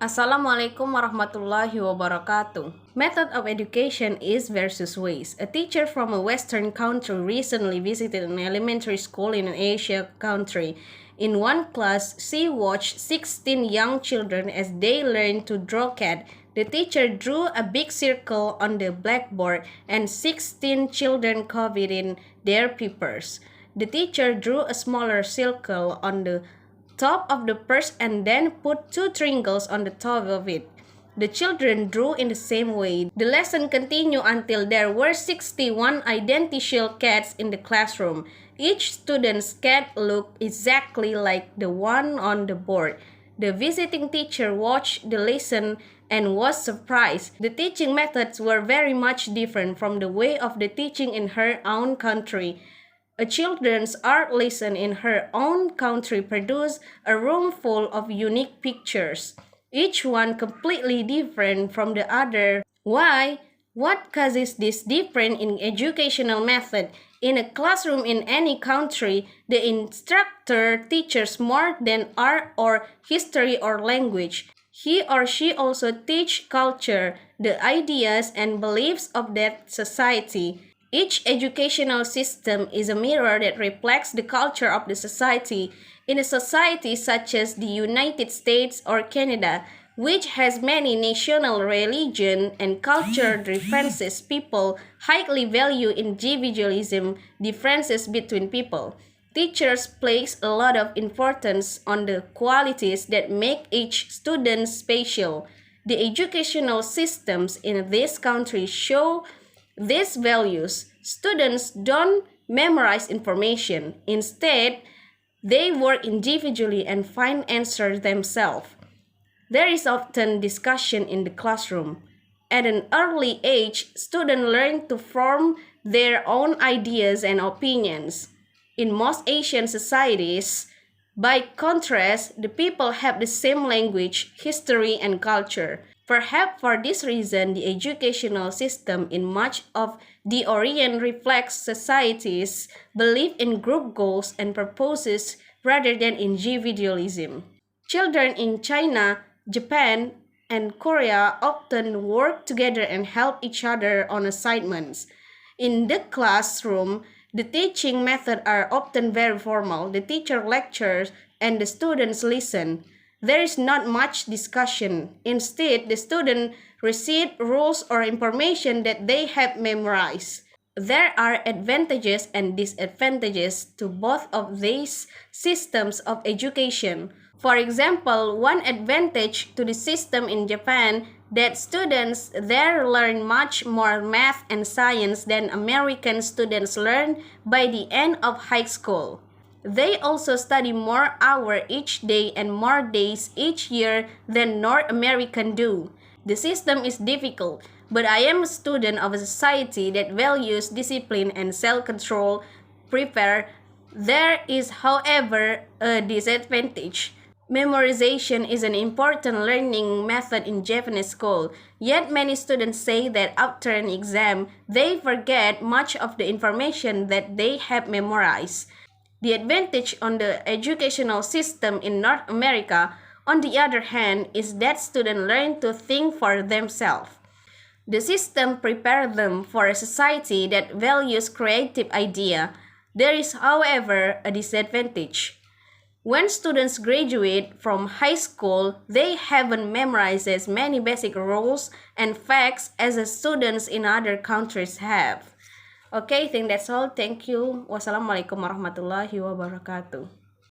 Assalamualaikum warahmatullahi wabarakatuh. Method of education is versus ways. A teacher from a Western country recently visited an elementary school in an Asia country. In one class, she watched 16 young children as they learned to draw cat. The teacher drew a big circle on the blackboard and 16 children copied in their papers. The teacher drew a smaller circle on the top of the purse and then put 2 triangles on the top of it. The children drew in the same way. The lesson continued until there were 61 identical cats in the classroom. Each student's cat looked exactly like the one on the board. The visiting teacher watched the lesson and was surprised. The teaching methods were very much different from the way of the teaching in her own country. A children's art lesson in her own country produced a room full of unique pictures, each one completely different from the other. Why? What causes this difference in educational method? In a classroom in any country, the instructor teaches more than art or history or language. He or she also teaches culture, the ideas and beliefs of that society. Each educational system is a mirror that reflects the culture of the society. In a society such as the United States or Canada, which has many national religion and culture differences, people highly value individualism, differences between people. Teachers place a lot of importance on the qualities that make each student special. The educational systems in this country show these values. Students don't memorize information. Instead, they work individually and find answers themselves. There is often discussion in the classroom. At an early age, students learn to form their own ideas and opinions. In most Asian societies, by contrast, the people have the same language, history, and culture. Perhaps for this reason, the educational system in much of the Orient reflects society's belief in group goals and purposes rather than individualism. Children in China, Japan, and Korea often work together and help each other on assignments. In the classroom, the teaching methods are often very formal. The teacher lectures and the students listen. There is not much discussion. Instead, the student receive rules or information that they have memorized. There are advantages and disadvantages to both of these systems of education. For example, one advantage to the system in Japan that students there learn much more math and science than American students learn by the end of high school. They also study more hours each day and more days each year than North Americans do. The system is difficult, but I am a student of a society that values discipline and self-control. There is, however, a disadvantage. Memorization is an important learning method in Japanese school, yet many students say that after an exam, they forget much of the information that they have memorized. The advantage on the educational system in North America, on the other hand, is that students learn to think for themselves. The system prepares them for a society that values creative ideas. There is, however, a disadvantage. When students graduate from high school, they haven't memorized as many basic rules and facts as the students in other countries have. Okay, I think that's all. Thank you. Wassalamualaikum warahmatullahi wabarakatuh.